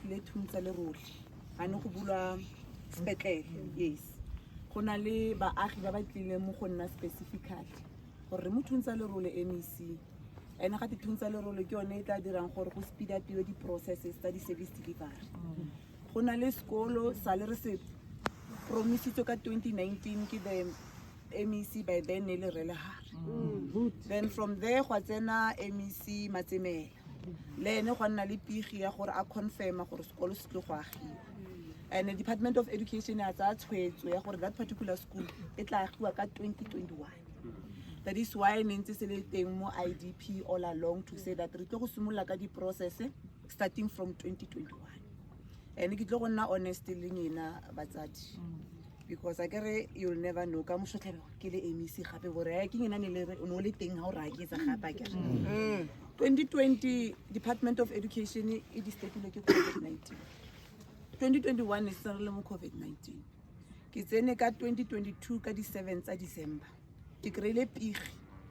tlile thuntsa le role ga ne go bulwa sepetlele yes go na le baagi ba ba tlile mo go nna specifically gore mo thuntsa le role MEC ene ga thuntsa le role ke yone e tla dirang gore go speed up di processes tsa di service delivery go na le sekolo sa le re se promisitswe ka 2019 ke the MEC by then ne le Relehare then from there go tsena MEC Matsemela le ene go nna le pigi ya gore a confirma gore sekolo se tlo go agiwa and the Department of Education has a tshwetso ya gore that particular school e tla agiwa ka 2021 that is why nentse se le teng mo IDP all along to say that re tlo go simolla ka di process starting from 2021 and ke tlo go nna honest le nyena batsadi because I get you'll never know ka mo shotlebe ke le MEC gape bore ke nyena ne le o no le teng ha o ra ke tsa gape ke 2020 Department of Education e di stepile ke COVID-19 2021 is still mo COVID-19 ke tsene ka 2022 ka di 7 tsa December ke kreile pigi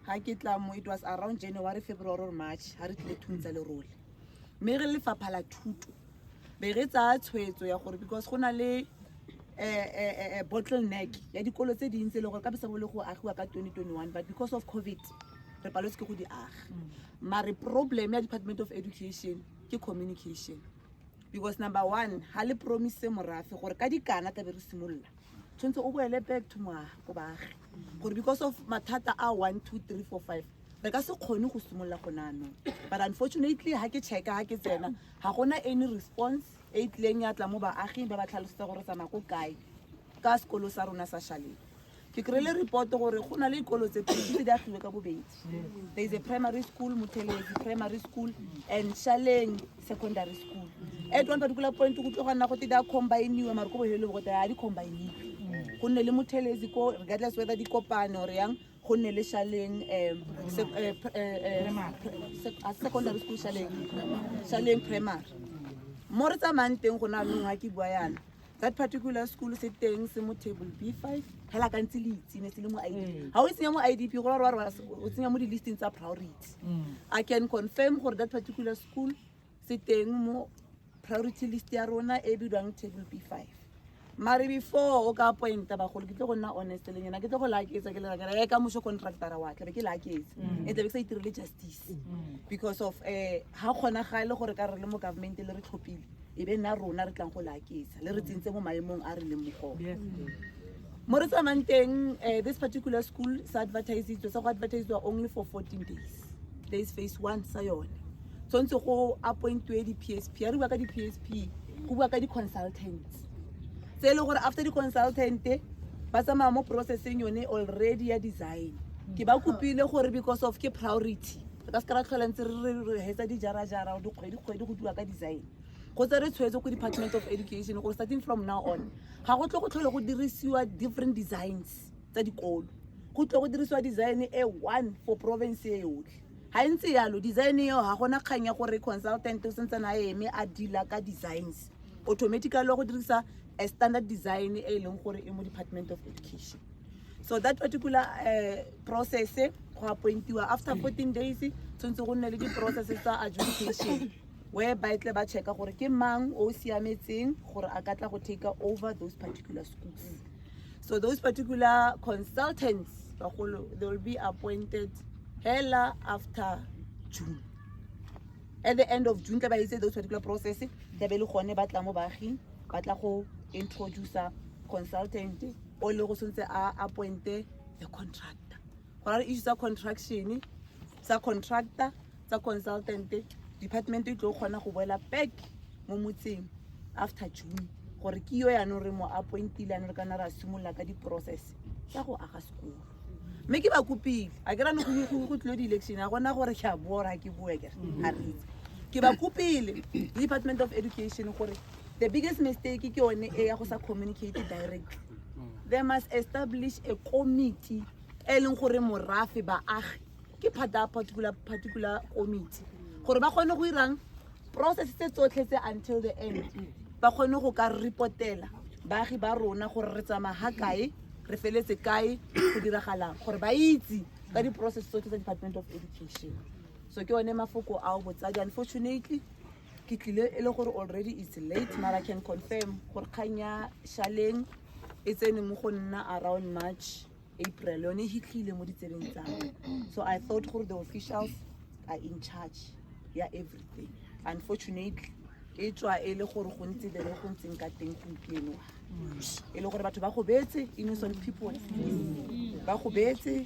ha ke tla mo it was around January February or March ha re tle thuntsa le role me re le faphala thuto be re tsa tshwetso ya gore because go na le bottleneck ya dikolo tse dintse le gore ka bisa bole go agiwa ka 2021 but because of COVID re paletse ke go di aga mare problem ya Department of Education ke communication because number 1 ha le promise morafe gore ka dikana ta be re simolla tshwantse o boele back to moa go baagi gore because of mathata a 1 2 3 4 5 re ka se kgone go simolla go nano but unfortunately ha ke checka ha ke tsena ha gona any response e tleng ya tla mo baagi ba ba tlhalosetsa gore tsamaya go kae ka sekolo sa rona sa Shaleng ke krele report gore go na le dikolo tse pedi di agiwe ka bobedi there is a primary school Muthelezi primary school and Shaleng secondary school at one particular point go tlogana go tida combineiwa mara go bohelo go ta di combine go nne le Muthelezi ko regardless whether di kopane or yang go nne le Shaleng secondary school Shaleng primary mo re tsamayang teng go na nngwe ke bua yana that particular school se teng se mo table B5 hela ka ntse le itsine se le mo IDP ha o tsenya mo IDP go ra o tsenya mo di listings tsa priority I can confirm gore that particular school se teng mo priority list ya rona e bidwang table B5 mare before o ka appointa ba go ke tlo go nna honest le nyana ke tlo go laketsa ke le ga ka mo contractor wa tla be ke laketsa e tla be se itirele justice because of ha gona ga ile gore ka re le mo government le re tlhopile e be nna rona re tlang go laketsa le re tsentse mo maemong a re le mo go mo re tsamanteng this particular school sa advertised so go advertised only for 14 days there is phase 1 sa yone tsontse go appointwe di PSP a re bua ka di PSP go bua ka di consultants se le gore after di consultant ba tsamaya mo processing yone already ya design ke ba kopile gore because of ke priority ka se ka tlhola ntse re hetsa di jara di kgwedi go dua ka design go tsere tshwetso go Department of Education go starting from now on ga go tlo go tlhole go dirisiwa different designs tsa dikolo go tlo go dirisiwa design e one for province e yotlhe ha ntse yalo design eo ha gona kganya gore consultant o sentse na eme a dila ka designs automatically go dirisa a standard design e leng gore e mo Department of Education so that particular process go appointiwa after 14 days tshwantse go nne le di processes tsa adjudication whereby tle ba checka gore ke mang o siametseng gore a ka tla go take over those particular schools so those particular consultants they will be appointed hela after June at the end of June tla ba itse those particular process tla be le gone ba tla mo baagi ba tla go introduce a consultant o le go sentse a appointe a contractor gore issue sa contraction sa contractor sa consultant department e tlo gona go boela back mo motseng after June gore ke yo ya no re mo appointile ane re kana ra simolla ka di process tsa go aga sekolo me ke ba kopile a ke ra no go tlile di election a gona gore ke a bora ke bua ke ba kopile Department of Education gore the biggest mistake ke yone e ya go sa communicate directly they must establish a committee e leng gore morafe ba agi ke phata particular committee gore ba kgone go irang process tse tsotlhe tse until the end ba kgone go ka reportela baagi ba rona gore re tsamaya ha kae re feletse kae go diragalang gore ba itse ka di process tsotlhe tsa Department of Education so ke one mafoko a o botsadi unfortunately ke tlile e le gore already it's late, but I can confirm gore kgang ya Shaleng e tsene mo go nna around March, April, yone e hitlhile mo ditsebeng tsa me. So I thought gore the officials are in charge ya everything. Unfortunately, e tswa e le gore go ntse le go ntseng ka teng gompieno, e le gore batho ba go betse, innocent people ba go betse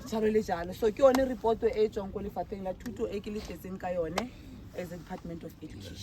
jalo le jalo. So ke yone report e tswang ko lefapheng la thuto e ke le tletseng ka yone as a Department of Education.